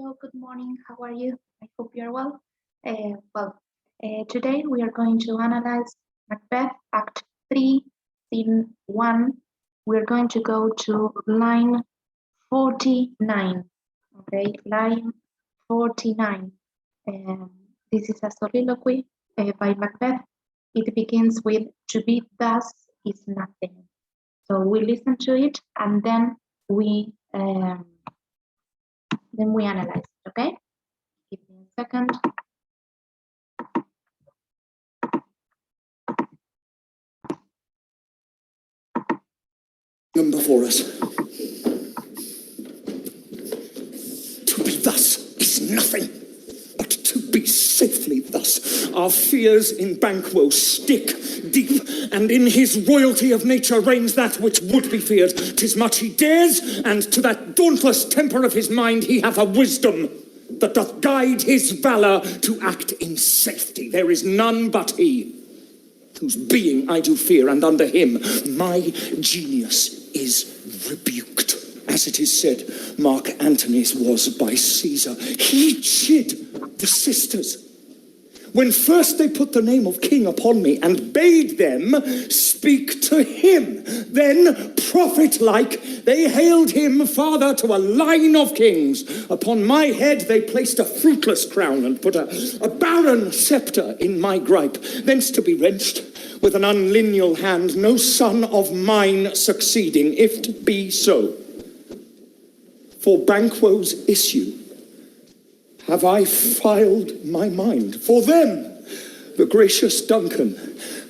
Hello, good morning. How are you? I hope you're well. Today we are going to analyze Macbeth, Act 3, Scene 1. We're going to go to line 49. Okay, line 49. This is a soliloquy by Macbeth. It begins with "to be thus is nothing." So we listen to it and then we analyze it. Okay. Give me a second. Before us. To be thus is nothing, but to be safely thus. Our fears in Banquo stick deep, and in his royalty of nature reigns that which would be feared. 'Tis much he dares, and to that dauntless temper of his mind he hath a wisdom that doth guide his valour to act in safety. There is none but he, whose being I do fear, and under him my genius is rebuked. As it is said, Mark Antony's was by Caesar. He chid the sisters when first they put the name of king upon me, and bade them speak to him. Then, prophet-like, they hailed him father to a line of kings. Upon my head they placed a fruitless crown, and put a barren scepter in my gripe, thence to be wrenched with an unlineal hand, no son of mine succeeding, if it be so. For Banquo's issue have I filed my mind. For them, the gracious Duncan,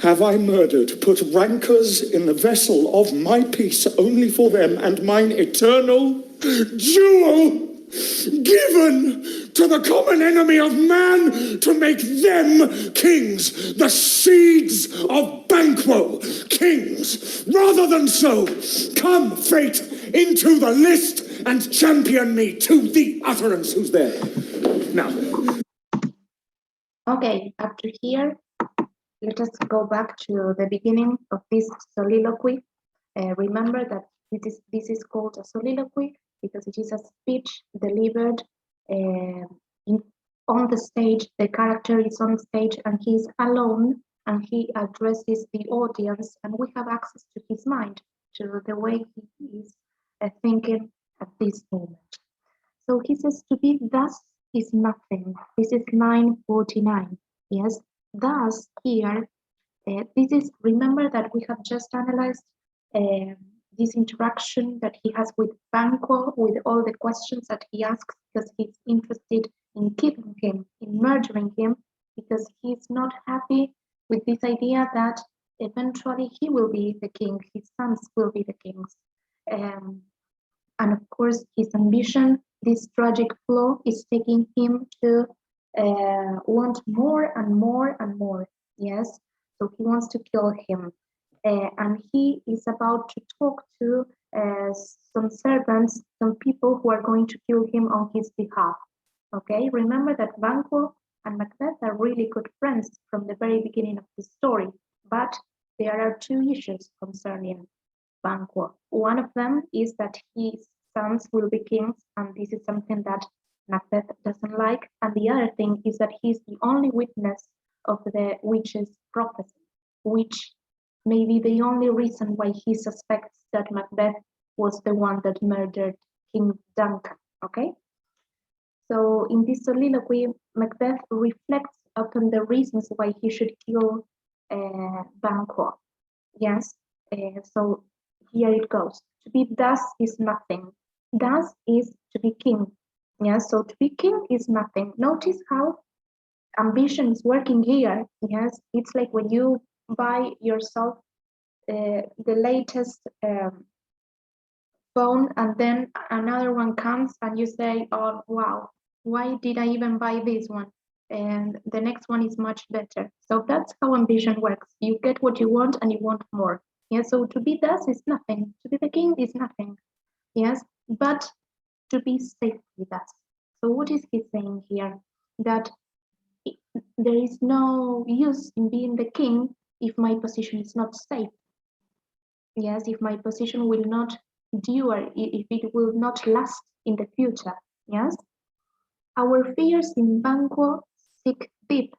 have I murdered, put rancors in the vessel of my peace, only for them and mine eternal jewel, given to the common enemy of man, to make them kings, the seeds of Banquo, kings. Rather than so, come, fate, into the list, and champion me to the utterance. Who's there? Now. Okay, after here, let us go back to the beginning of this soliloquy. Remember that this is called a soliloquy because it is a speech delivered on the stage. The character is on stage and he is alone, and he addresses the audience, and we have access to his mind, to the way he is thinking at this moment. So he says, to be thus is nothing. This is line 49. Yes, thus here, this is, remember that we have just analyzed this interaction that he has with Banquo, with all the questions that he asks, because he's interested in killing him, in murdering him, because he's not happy with this idea that eventually he will be the king, his sons will be the kings. And of course, his ambition, this tragic flaw, is taking him to want more and more and more. Yes, so he wants to kill him. And he is about to talk to some servants, some people who are going to kill him on his behalf. Okay, remember that Banquo and Macbeth are really good friends from the very beginning of the story, but there are two issues concerning Banquo. One of them is that his sons will be kings, and this is something that Macbeth doesn't like. And the other thing is that he's the only witness of the witch's prophecy, which may be the only reason why he suspects that Macbeth was the one that murdered King Duncan. Okay? So in this soliloquy, Macbeth reflects upon the reasons why he should kill Banquo. Yes, so here it goes. To be thus is nothing. Thus is to be king. Yes, so to be king is nothing. Notice how ambition is working here. Yes, it's like when you buy yourself the latest phone, and then another one comes and you say, oh wow, why did I even buy this one? And the next one is much better. So that's how ambition works. You get what you want and you want more. Yeah, so to be thus is nothing. To be the king is nothing. Yes, but to be safely thus. So what is he saying here? That there is no use in being the king if my position is not safe. Yes, if my position will not endure, if it will not last in the future. Yes, Our fears in Banquo seek deep,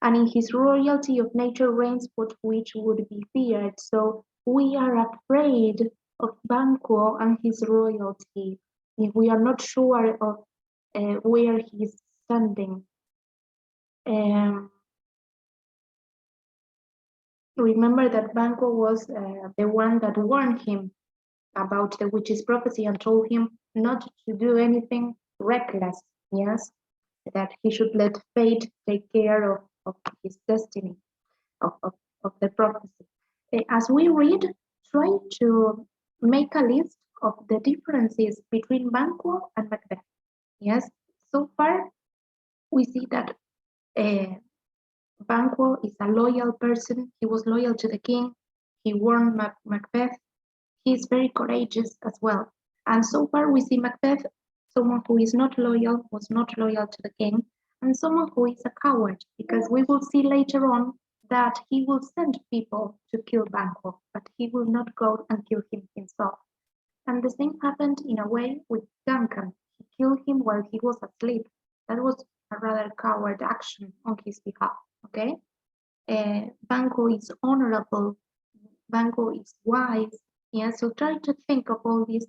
and in his royalty of nature reigns what which would be feared. So we are afraid of Banquo and his royalty if we are not sure of where he is standing. Remember that Banquo was the one that warned him about the witch's prophecy and told him not to do anything reckless, yes, that he should let fate take care of his destiny, of the prophecy. As we read, try to make a list of the differences between Banquo and Macbeth. Yes, so far we see that Banquo is a loyal person. He was loyal to the king. He warned Macbeth. He is very courageous as well. And so far we see Macbeth, someone who is not loyal, was not loyal to the king, and someone who is a coward, because we will see later on that he will send people to kill Banquo, but he will not go and kill him himself. And the same happened in a way with Duncan. He killed him while he was asleep. That was a rather coward action on his behalf, okay? Banquo is honorable. Banquo is wise. Yeah, so try to think of all these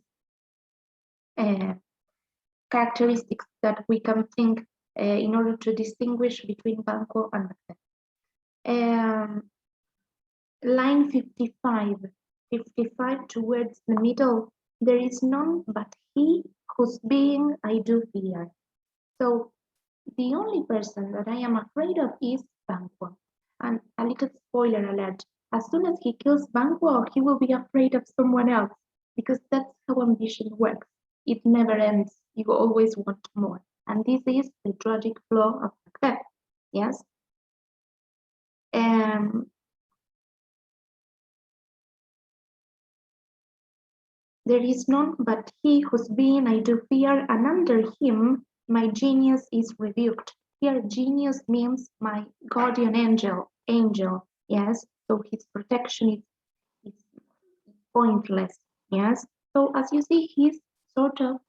characteristics that we can think in order to distinguish between Banquo and Macbeth. Line 55 towards the middle, there is none but he whose being I do fear. So the only person that I am afraid of is Banquo. And a little spoiler alert, as soon as he kills Banquo, he will be afraid of someone else, because that's how ambition works. It never ends. You always want more. And this is the tragic flaw of Macbeth. Yes? There is none but he whose being I do fear, and under him my genius is rebuked. Here, genius means my guardian angel, yes? So his protection is pointless, yes? So as you see, he's sort of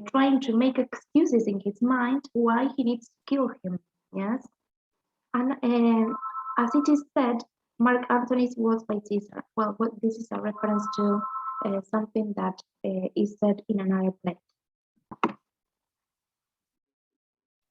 trying to make excuses in his mind why he needs to kill him, yes? And as it is said, Mark Antony's was by Caesar. Well, this is a reference to something that is said in another play.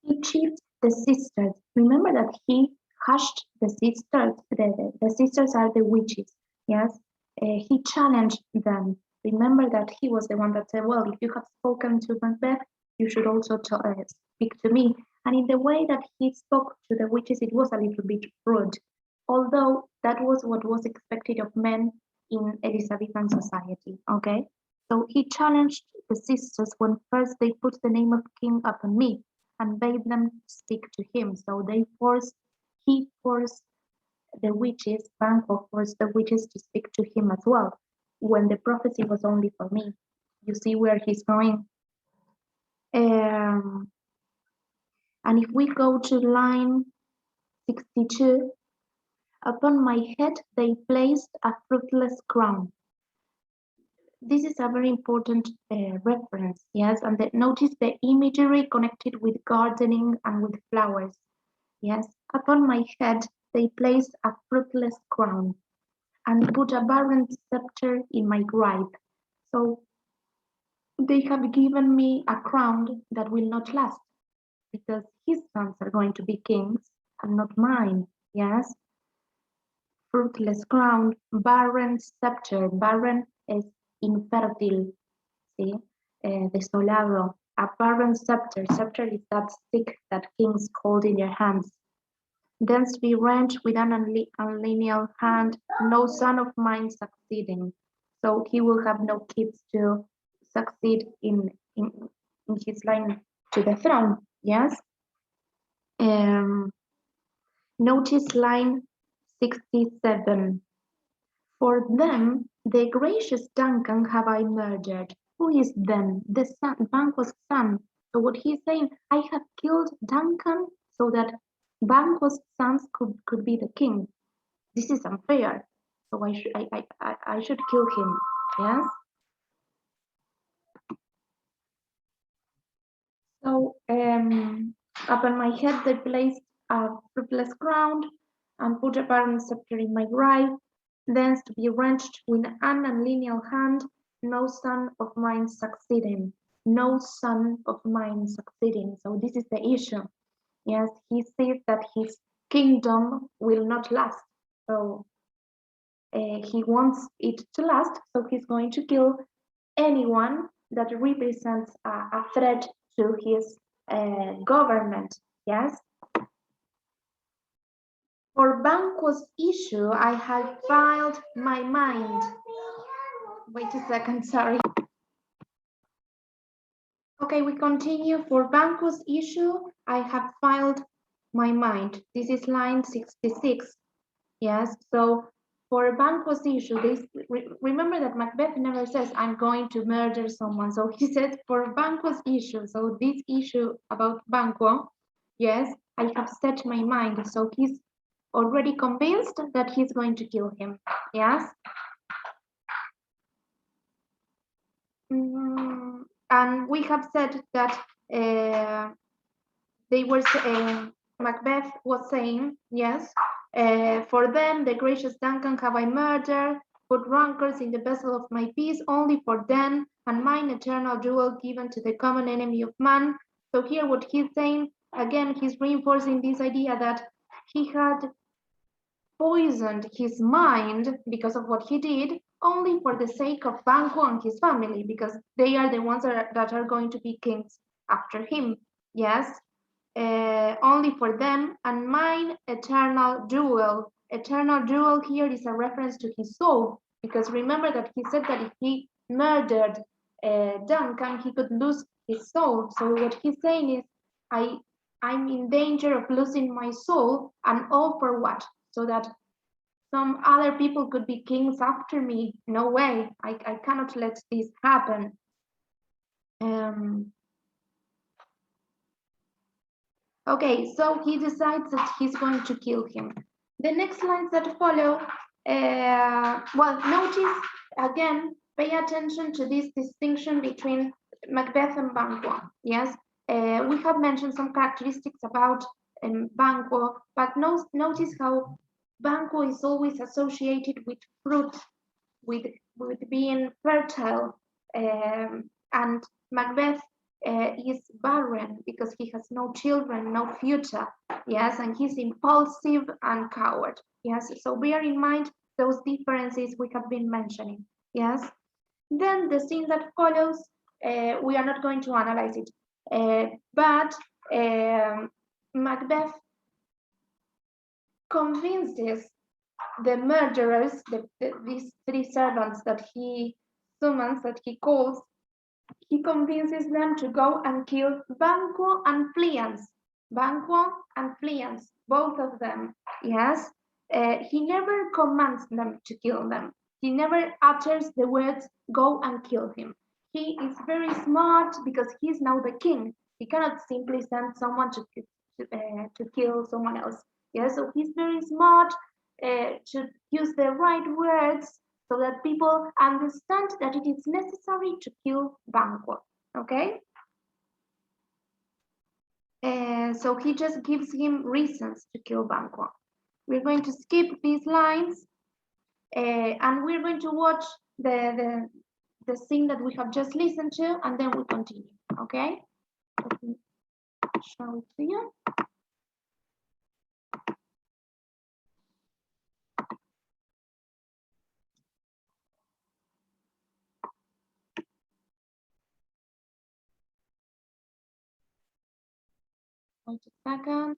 He cheated the sisters. Remember that he hushed the sisters. The sisters are the witches, yes? He challenged them. Remember that he was the one that said, well, if you have spoken to Macbeth, you should also speak to me. And in the way that he spoke to the witches, it was a little bit rude, although that was what was expected of men in Elizabethan society, okay? So he challenged the sisters when first they put the name of king upon me and bade them speak to him. So he forced the witches, Banquo forced the witches to speak to him as well, when the prophecy was only for me. You see where he's going? And if we go to line 62, upon my head they placed a fruitless crown. This is a very important reference, yes, and notice the imagery connected with gardening and with flowers, yes. Upon my head they placed a fruitless crown and put a barren scepter in my gripe. So they have given me a crown that will not last, because his sons are going to be kings and not mine, yes. Fruitless crown, barren scepter. Barren is infertile, see, desolado. A barren scepter. Scepter is that stick that kings hold in their hands. Thence be wrenched with an unlineal hand, no son of mine succeeding. So he will have no kids to succeed in his line to the throne, yes? Notice line 67. For them, the gracious Duncan have I murdered. Who is them? The son, Banquo's son. So what he's saying, I have killed Duncan so that Banquo's sons could be the king. This is unfair. So I should kill him. Yes. So Upon my head they placed a fruitless crown, and put a barren sceptre in my right, thence to be wrenched with an unlineal hand, no son of mine succeeding, no son of mine succeeding. So this is the issue. Yes, he sees that his kingdom will not last. So he wants it to last, so he's going to kill anyone that represents a threat to his government. Yes. For Banquo's issue, I had filed my mind. Wait a second, sorry. Okay, we continue. For Banquo's issue, I have filed my mind. This is line 66. Yes, so for Banquo's issue, remember that Macbeth never says, I'm going to murder someone. So he said, for Banquo's issue, so this issue about Banquo, yes, I have set my mind. So he's already convinced that he's going to kill him. Yes. And we have said that they were Macbeth was saying, yes, for them the gracious Duncan have I murdered, put rancors in the vessel of my peace only for them, and mine eternal jewel given to the common enemy of man. So here what he's saying, again, he's reinforcing this idea that he had poisoned his mind because of what he did, only for the sake of Banquo and his family, because they are the ones that are going to be kings after him. Yes, only for them, and mine eternal jewel. Eternal jewel here is a reference to his soul, because remember that he said that if he murdered Duncan, he could lose his soul. So what he's saying is, I'm in danger of losing my soul, and all for what? So that some other people could be kings after me. No way, I cannot let this happen. Okay, so he decides that he's going to kill him. The next lines that follow, well, notice again, pay attention to this distinction between Macbeth and Banquo. Yes, we have mentioned some characteristics about Banquo, but notice how Banquo is always associated with fruit, with being fertile, and Macbeth is barren because he has no children, no future. Yes, and he's impulsive and coward. Yes, so bear in mind those differences we have been mentioning. Yes, then the scene that follows, we are not going to analyze it, but Macbeth convinces the murderers, these three servants that he summons, that he calls, he convinces them to go and kill Banquo and Fleance. Banquo and Fleance, both of them, yes. He never commands them to kill them. He never utters the words, go and kill him. He is very smart because he's now the king. He cannot simply send someone to kill someone else. Yeah, so he's very smart to use the right words so that people understand that it is necessary to kill Banquo. Okay? So he just gives him reasons to kill Banquo. We're going to skip these lines and we're going to watch the scene that we have just listened to, and then we continue. Okay? Let me show it to you. Wait a second.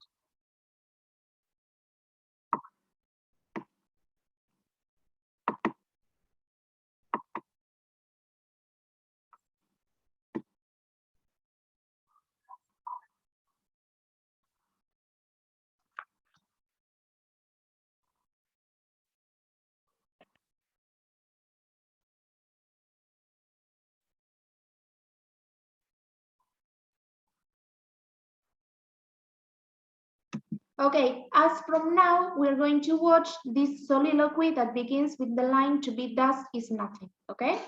Okay, as from now, we're going to watch this soliloquy that begins with the line to be thus is nothing, okay?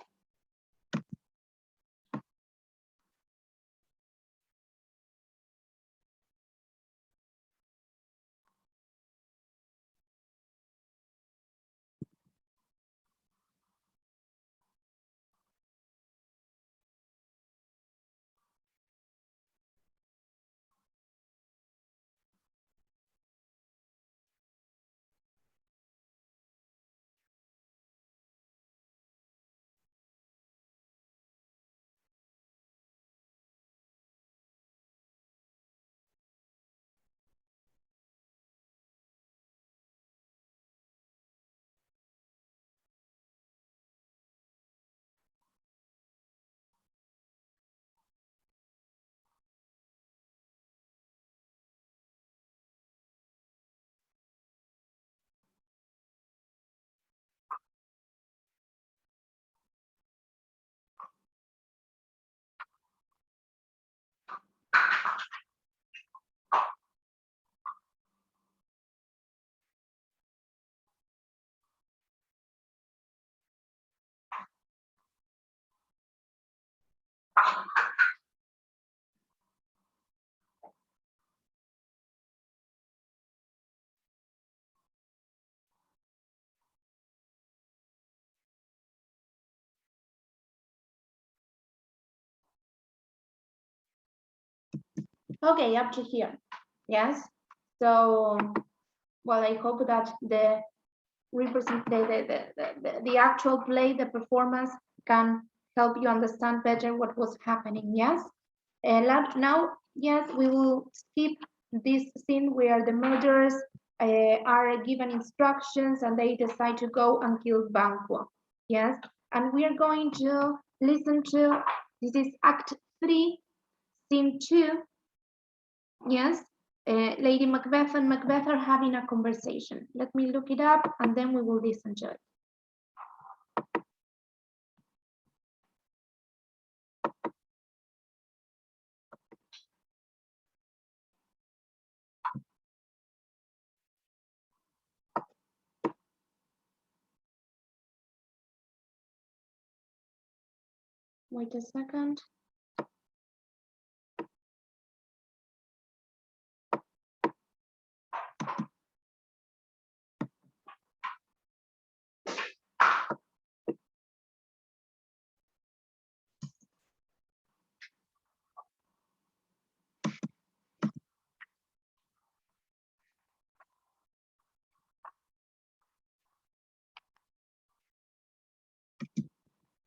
Okay, up to here. Yes. So, well, I hope that the actual play, the performance can help you understand better what was happening. Yes. Now, yes, we will skip this scene where the murderers are given instructions and they decide to go and kill Banquo. Yes. And we are going to listen to, this is Act 3, Scene 2. Yes, Lady Macbeth and Macbeth are having a conversation. Let me look it up and then we will listen to it. Wait a second.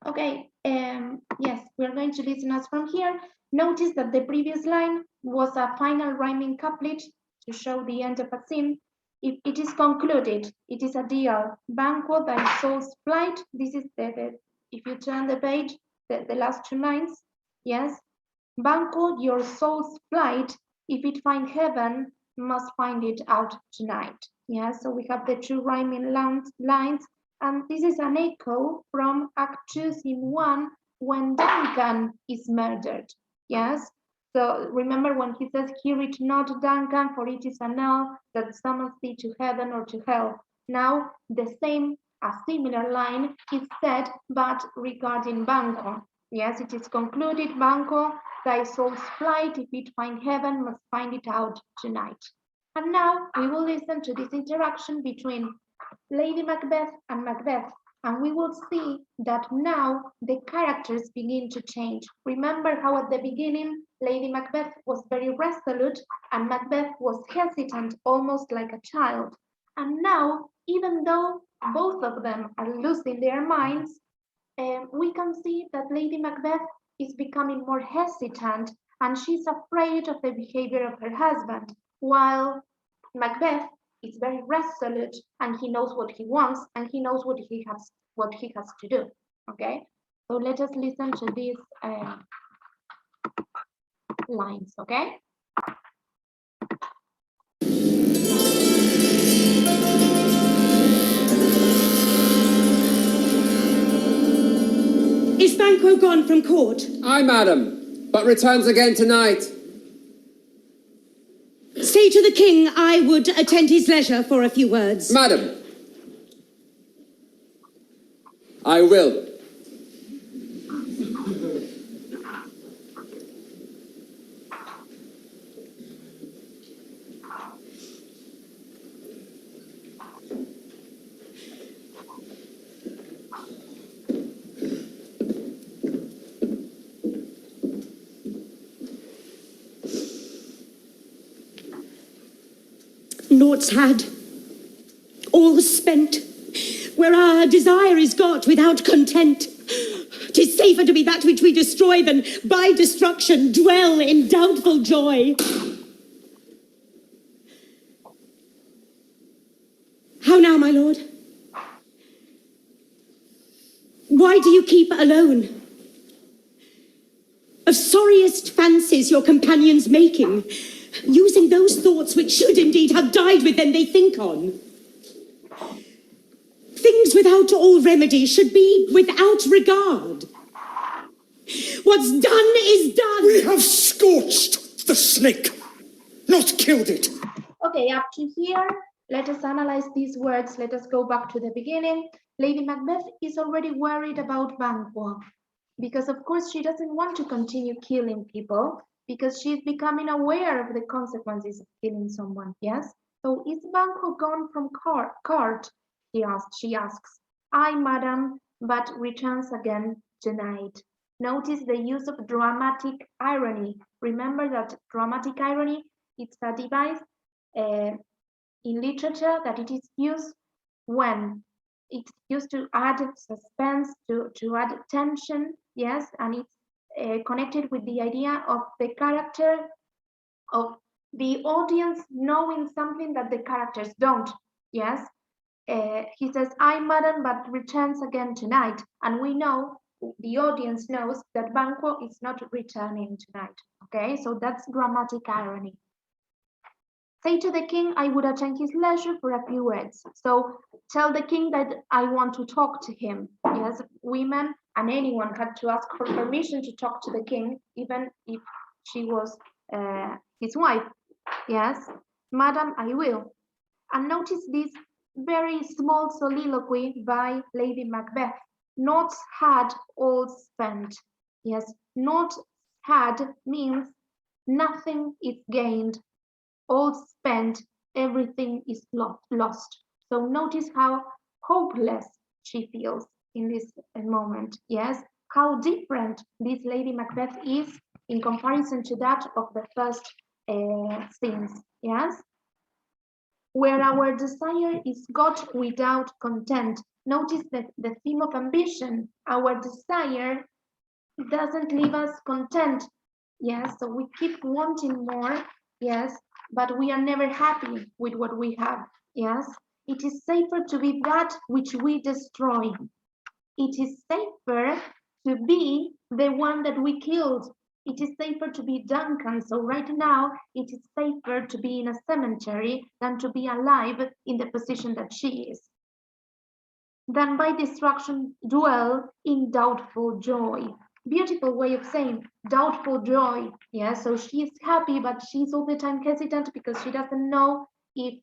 Okay, yes, we're going to listen as from here. Notice that the previous line was a final rhyming couplet to show the end of a scene. If it is concluded, it is a deal. Banquo, thy soul's flight. This is if you turn the page, the last two lines. Yes, Banquo, your soul's flight. If it find heaven, must find it out tonight. Yeah, so we have the two rhyming lines. And this is an echo from Act 2, Scene 1, when Duncan is murdered. Yes, so remember when he says, hear it not, Duncan, for it is a knell that summons thee to heaven or to hell. Now, a similar line is said, but regarding Banquo. Yes, it is concluded, Banquo, thy soul's flight, if it find heaven, must find it out tonight. And now we will listen to this interaction between Lady Macbeth and Macbeth, and we will see that now the characters begin to change. Remember how at the beginning Lady Macbeth was very resolute and Macbeth was hesitant, almost like a child. And now, even though both of them are losing their minds, we can see that Lady Macbeth is becoming more hesitant and she's afraid of the behavior of her husband, while Macbeth is very resolute and he knows what he wants and he knows what he has to do. Okay, so let us listen to these lines. Okay. Is Banquo gone from court? Aye, madam, but returns again tonight. Say to the king I would attend his leisure for a few words. Madam, I will. Naught's had, all spent, where our desire is got without content. 'Tis safer to be that which we destroy than by destruction dwell in doubtful joy. How now, my lord? Why do you keep alone? Of sorriest fancies your companions making, using those thoughts which should indeed have died with them they think on. Things without all remedy should be without regard. What's done is done. We have scorched the snake, not killed it. Okay, up to here, let us analyze these words. Let us go back to the beginning. Lady Macbeth is already worried about Banquo because, of course, she doesn't want to continue killing people because she's becoming aware of the consequences of killing someone, yes? So is Banquo gone from court? She asks. Aye, madam, but returns again tonight. Notice the use of dramatic irony. Remember that dramatic irony, it's a device in literature that it is used when it's used to add suspense, to add tension, yes, and it's connected with the idea of the character, of the audience knowing something that the characters don't, yes. He says, "I, madam, but returns again tonight," and we know, the audience knows, that Banquo is not returning tonight, okay? So that's dramatic irony. Say to the king I would attend his leisure for a few words. So tell the king that I want to talk to him. Yes, women and anyone had to ask for permission to talk to the king, even if she was his wife. Yes, madam, I will. And notice this very small soliloquy by Lady Macbeth. Not had, all spent. Yes, not had means nothing is gained, all spent, everything is lost. So notice how hopeless she feels in this moment. Yes, how different this Lady Macbeth is in comparison to that of the first scenes. Yes, where our desire is got without content. Notice that the theme of ambition, our desire doesn't leave us content. Yes, so we keep wanting more. Yes, but we are never happy with what we have. Yes, it is safer to be that which we destroy. It is safer to be the one that we killed. It is safer to be Duncan. So right now, it is safer to be in a cemetery than to be alive in the position that she is. Than by destruction dwell in doubtful joy. Beautiful way of saying doubtful joy. Yeah, so she's happy, but she's all the time hesitant because she doesn't know if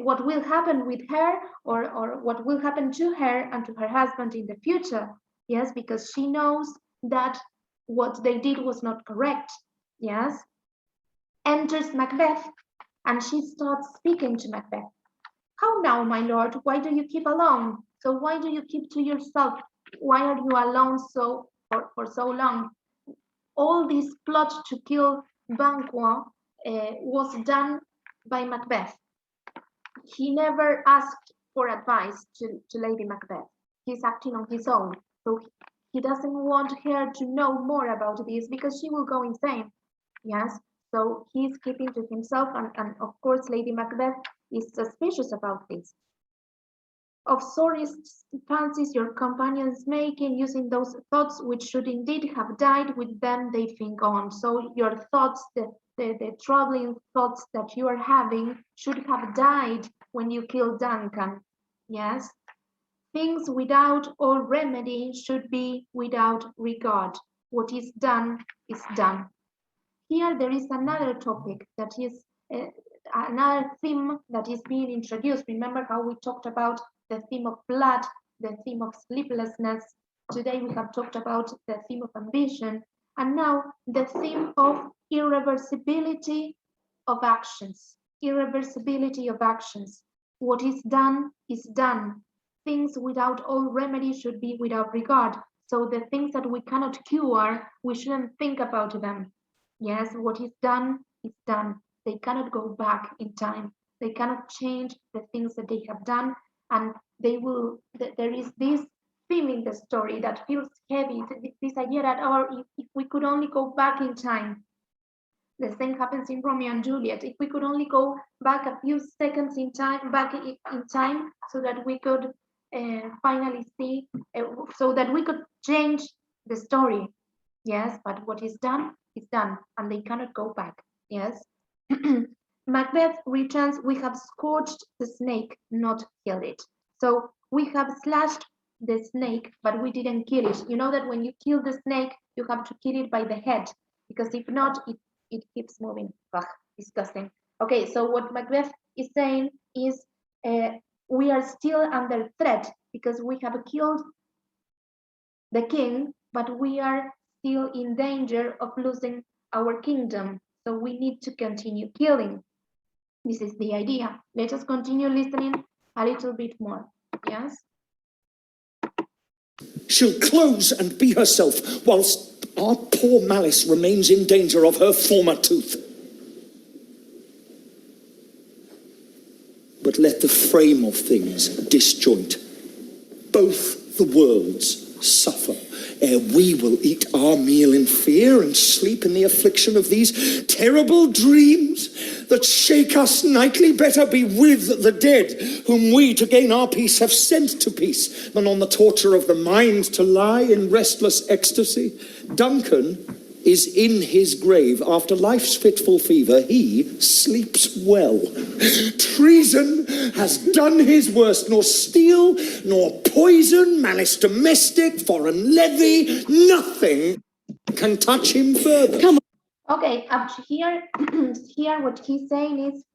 what will happen with her or what will happen to her and to her husband in the future. Yes, because she knows that what they did was not correct. Yes. Enters Macbeth and she starts speaking to Macbeth. How now, my lord? Why do you keep alone? So why do you keep to yourself? Why are you alone for so long? All this plot to kill Banquo was done by Macbeth. He never asked for advice to Lady Macbeth. He's acting on his own. So he doesn't want her to know more about this because she will go insane. Yes. So he's keeping to himself, and of course, Lady Macbeth is suspicious about this. Of sorest fancies your companions making, using those thoughts which should indeed have died, with them they think on. So your thoughts, the troubling thoughts that you are having, should have died when you killed Duncan. Yes? Things without all remedy should be without regard. What is done is done. Here there is another topic that is another theme that is being introduced. Remember how we talked about the theme of blood, the theme of sleeplessness. Today we have talked about the theme of ambition, and now the theme of irreversibility of actions. Irreversibility of actions. What is done is done. Things without all remedy should be without regard. So the things that we cannot cure, we shouldn't think about them. Yes, what is done is done. They cannot go back in time. They cannot change the things that they have done, and they will. There is this theme in the story that feels heavy. This idea that, if we could only go back in time. The same happens in Romeo and Juliet. If we could only go back a few seconds in time, so that we could finally see, so that we could change the story. Yes, but what is done is done, and they cannot go back. Yes. Macbeth returns. We have scorched the snake, not killed it. So we have slashed the snake, but we didn't kill it. You know that when you kill the snake, you have to kill it by the head, because if not, it keeps moving. Ugh, disgusting. Okay, so what Macbeth is saying is we are still under threat because we have killed the king, but we are still in danger of losing our kingdom. So we need to continue killing. This is the idea. Let us continue listening a little bit more. Yes? She'll close and be herself, whilst our poor Malice remains in danger of her former tooth. But let the frame of things disjoint. Both the worlds suffer, ere we will eat our meal in fear and sleep in the affliction of these terrible dreams that shake us nightly. Better be with the dead, whom we to gain our peace have sent to peace, than on the torture of the mind to lie in restless ecstasy. Duncan is in his grave after life's fitful fever. He sleeps well. Treason has done his worst, nor steel, nor poison, malice domestic, foreign levy, nothing can touch him further. Come on. Okay, up to here, here what he's saying is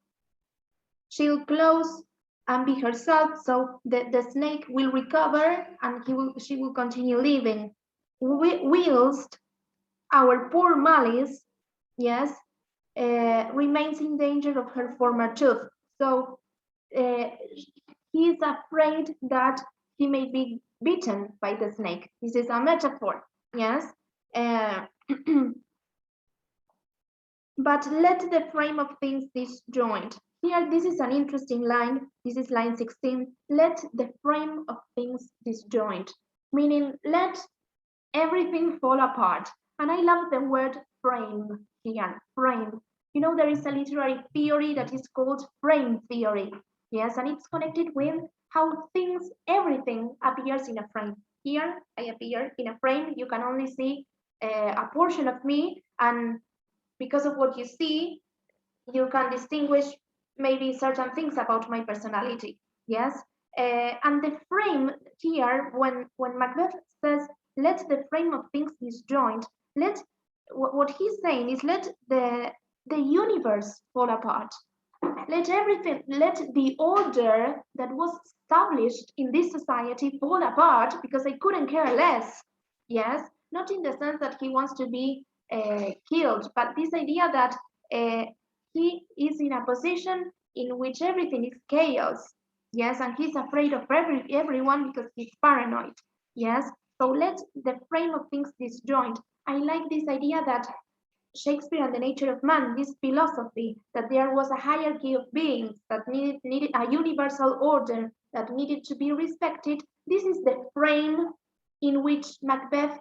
she'll close and be herself, so the snake will recover and she will continue living. Whilst our poor Malice, yes, remains in danger of her former tooth. So he's afraid that he may be bitten by the snake. This is a metaphor, yes. But let the frame of things disjoint. Here, this is an interesting line. This is line 16. Let the frame of things disjoint, meaning let everything fall apart. And I love the word frame here, frame. You know, there is a literary theory that is called frame theory. Yes, and it's connected with how things, everything appears in a frame. Here, I appear in a frame. You can only see a portion of me, and because of what you see, you can distinguish maybe certain things about my personality. Yes, and the frame here, when Macbeth says, let the frame of things disjoint, what he's saying is let the universe fall apart. Let everything, let the order that was established in this society fall apart, because I couldn't care less. Yes, not in the sense that he wants to be killed, but this idea that he is in a position in which everything is chaos. Yes, and he's afraid of everyone because he's paranoid. Yes, so let the frame of things disjoint. I like this idea that Shakespeare and the Nature of Man, this philosophy that there was a hierarchy of beings that needed a universal order that needed to be respected. This is the frame in which Macbeth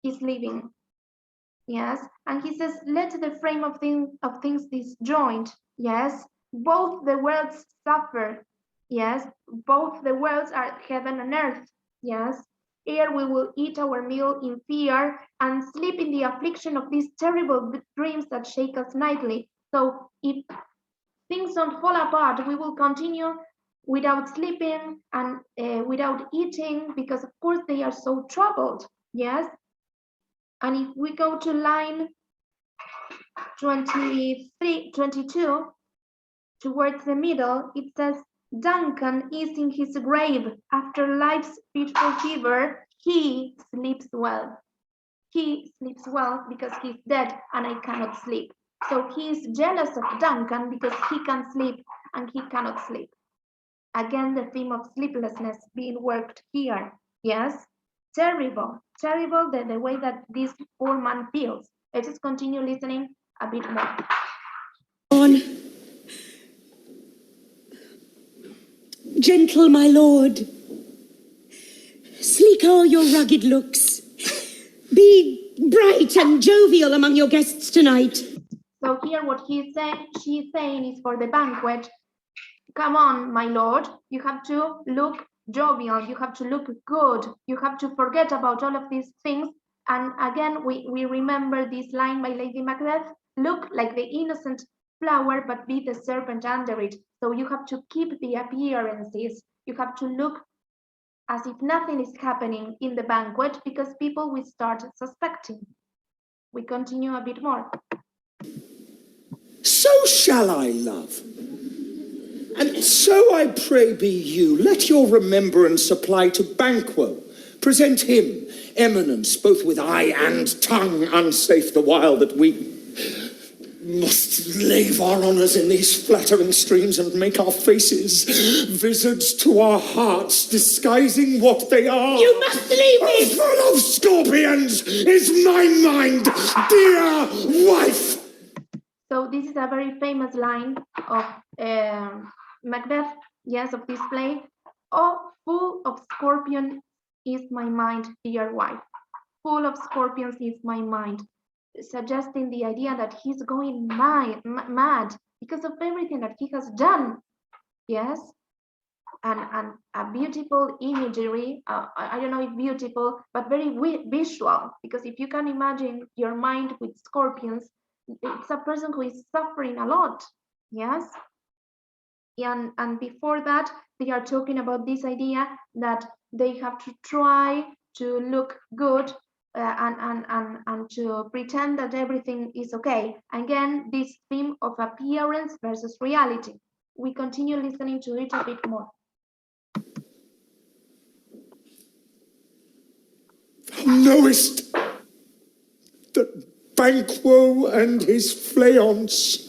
is living. Yes, and he says, let the frame of things disjoint. Yes, both the worlds suffer. Yes, both the worlds are heaven and earth. Yes, here we will eat our meal in fear and sleep in the affliction of these terrible dreams that shake us nightly. So if things don't fall apart, we will continue without sleeping and without eating, because of course they are so troubled. Yes, and if we go to line 22, towards the middle, it says, Duncan is in his grave after life's fitful fever. He sleeps well. He sleeps well because he's dead and I cannot sleep. So he is jealous of Duncan because he can sleep and he cannot sleep. Again, the theme of sleeplessness being worked here. Yes, terrible, terrible the way that this poor man feels. Let us continue listening a bit more. On. Gentle my lord, sleek all your rugged looks. Be bright and jovial among your guests tonight. So here what she's saying is for the banquet. Come on, my lord, you have to look jovial, you have to look good, you have to forget about all of these things. And again, we remember this line by Lady Macbeth, look like the innocent flower, but be the serpent under it. So you have to keep the appearances. You have to look as if nothing is happening in the banquet, because people will start suspecting. We continue a bit more. So shall I, love. And so I pray be you, let your remembrance apply to Banquo. Present him, eminence, both with eye and tongue, unsafe the while that we must lave our honours in these flattering streams and make our faces visards to our hearts, disguising what they are. You must leave me! Full of scorpions is my mind, dear wife! So this is a very famous line of Macbeth, yes, of this play. Oh, full of scorpion is my mind, dear wife. Full of scorpions is my mind, suggesting the idea that he's going mad because of everything that he has done. Yes, and a beautiful imagery. I don't know if beautiful, but very visual. Because if you can imagine your mind with scorpions, it's a person who is suffering a lot. Yes, and before that, they are talking about this idea that they have to try to look good. And to pretend that everything is okay. Again, this theme of appearance versus reality. We continue listening to it a bit more. Thou knowest that Banquo and his flayance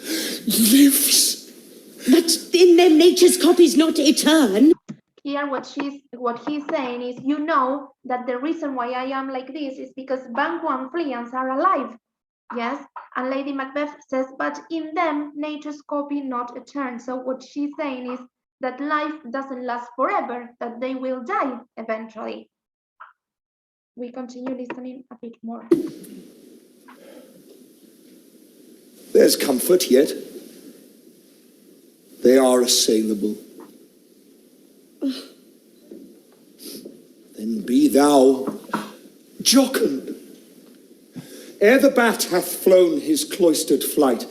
lives. But in their nature's copies not etern. Here, what he's saying is, you know that the reason why I am like this is because Banquo and Fleance are alive. Yes, and Lady Macbeth says, but in them, nature's copy not etern. So what she's saying is that life doesn't last forever, that they will die eventually. We continue listening a bit more. There's comfort yet. They are assailable. Then be thou jocund. Ere the bat hath flown his cloistered flight,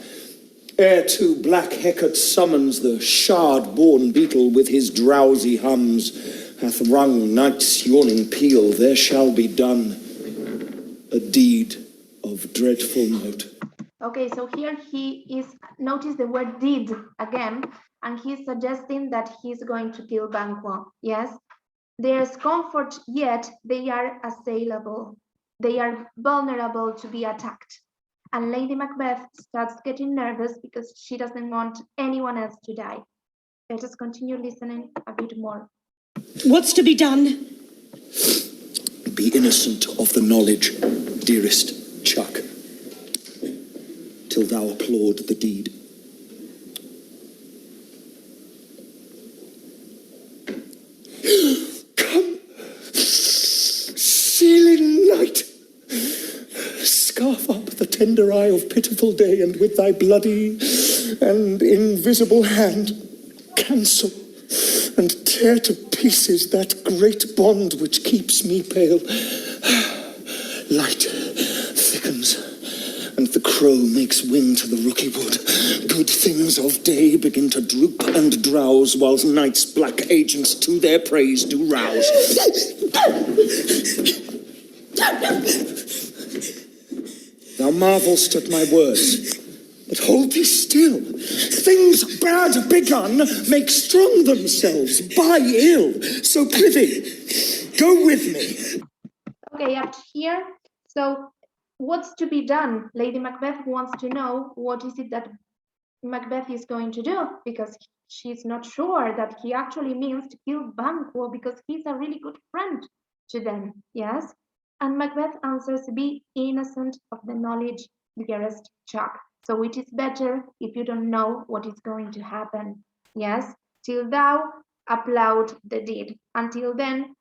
ere to black Hecate summons the shard-born beetle with his drowsy hums, hath rung night's yawning peal, there shall be done a deed of dreadful note. Okay, so here he is, notice the word did again, and he's suggesting that he's going to kill Banquo. Yes, there's comfort, yet they are assailable. They are vulnerable to be attacked. And Lady Macbeth starts getting nervous because she doesn't want anyone else to die. Let us continue listening a bit more. What's to be done? Be innocent of the knowledge, dearest Chuck, till thou applaud the deed. Come, sealing night, scarf up the tender eye of pitiful day, and with thy bloody and invisible hand cancel and tear to pieces that great bond which keeps me pale. Light thickens, and the crow makes wing to the rooky wood. Good things of day begin to droop and drowse, whilst night's black agents to their praise do rouse. Thou marvelst at my words, but hold thee still. Things bad begun make strong themselves by ill. So prithee, go with me. Okay, up here. So what's to be done? Lady Macbeth wants to know what is it that Macbeth is going to do, because she's not sure that he actually means to kill Banquo because he's a really good friend to them. Yes. And Macbeth answers, be innocent of the knowledge, dearest Chuck. So it is better if you don't know what is going to happen. Yes, till thou applaud the deed. Until then,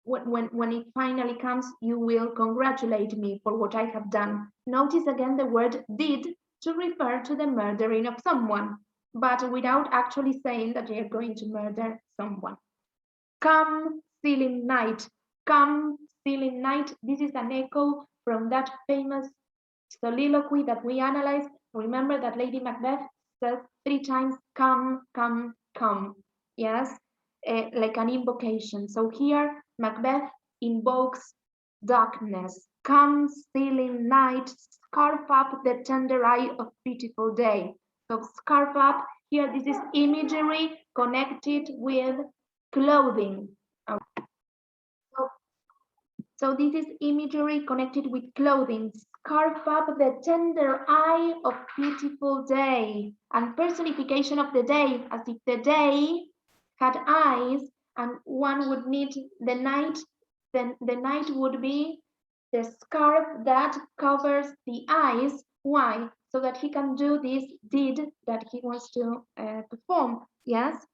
when it finally comes, you will congratulate me for what I have done. Notice again the word did to refer to the murdering of someone, but without actually saying that they are going to murder someone. Come, stealing night. Come, stealing night. This is an echo from that famous soliloquy that we analyzed. Remember that Lady Macbeth says 3 times, come, come, come. Yes, like an invocation. So here, Macbeth invokes darkness. Come, stealing night, scarf up the tender eye of pitiful day. So scarf up, here this is imagery connected with clothing. Okay. So this is imagery connected with clothing. Scarf up the tender eye of beautiful day, and personification of the day, as if the day had eyes and one would need the night, then the night would be the scarf that covers the eyes. Why? So that he can do this deed that he wants to perform. Yes?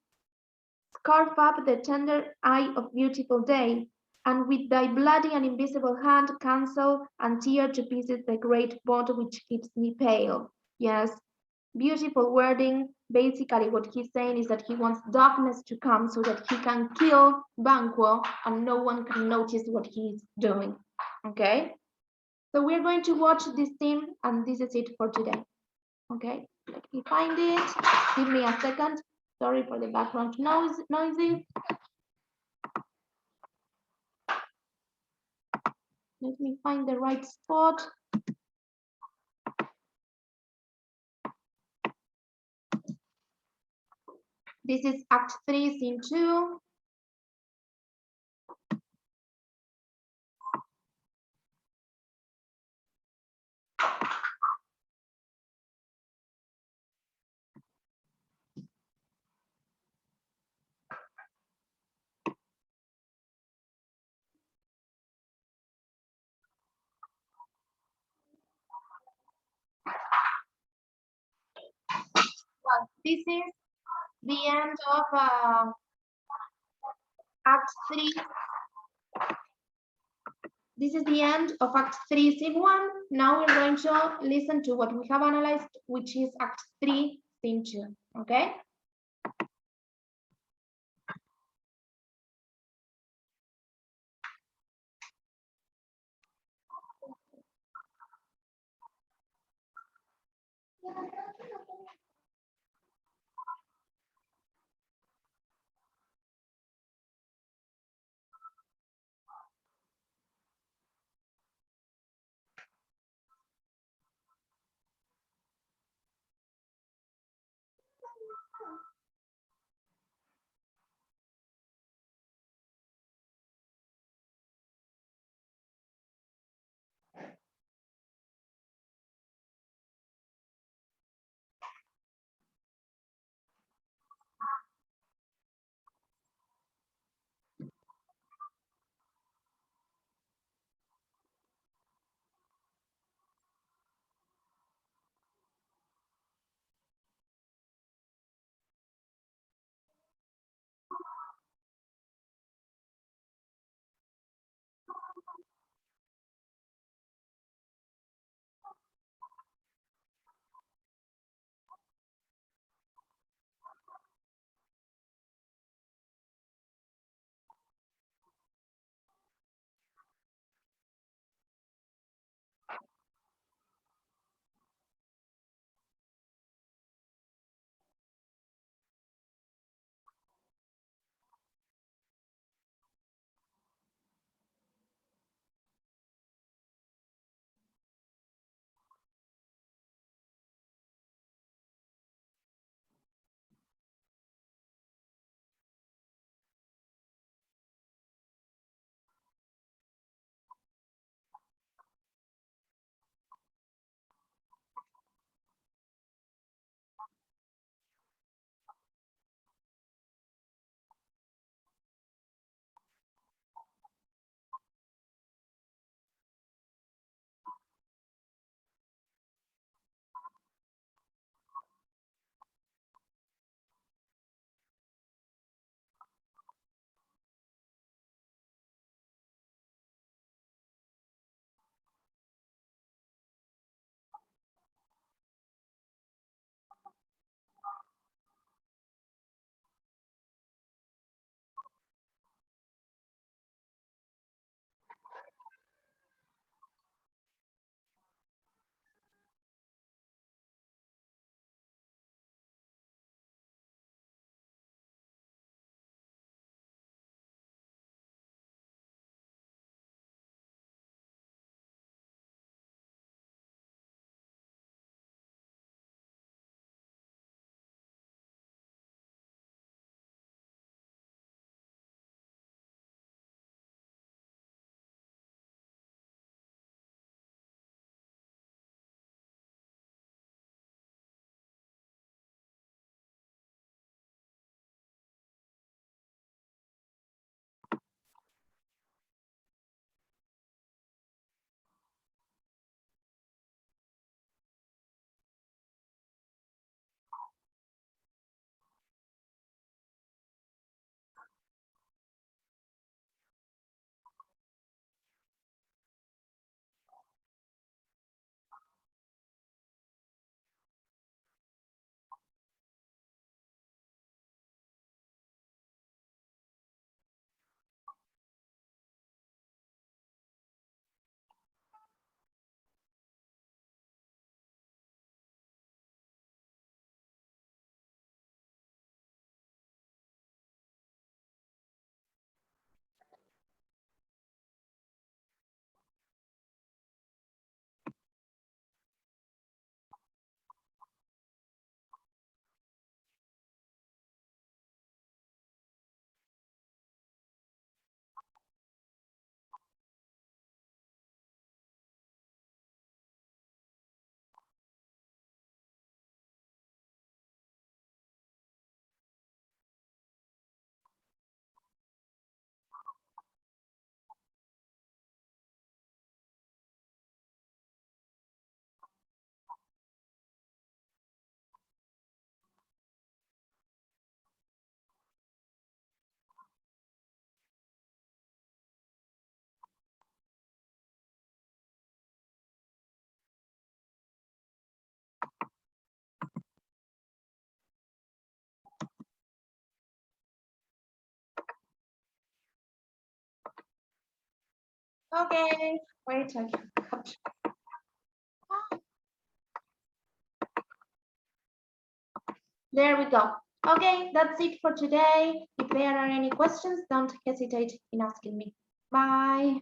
Scarf up the tender eye of beautiful day, and with thy bloody and invisible hand cancel and tear to pieces the great bond which keeps me pale. Yes, beautiful wording. Basically what he's saying is that he wants darkness to come so that he can kill Banquo and no one can notice what he's doing. Okay, so we're going to watch this scene and this is it for today. Okay, let me find it. Give me a second. Sorry for the background noises. Let me find the right spot. This is Act 3, Scene 2. Well, this is the end of Act 3. This is the end of Act 3, Scene 1. Now we're going to listen to what we have analyzed, which is Act 3, Scene 2. Okay? Okay, wait, I got. There we go. Okay, that's it for today. If there are any questions, don't hesitate in asking me. Bye.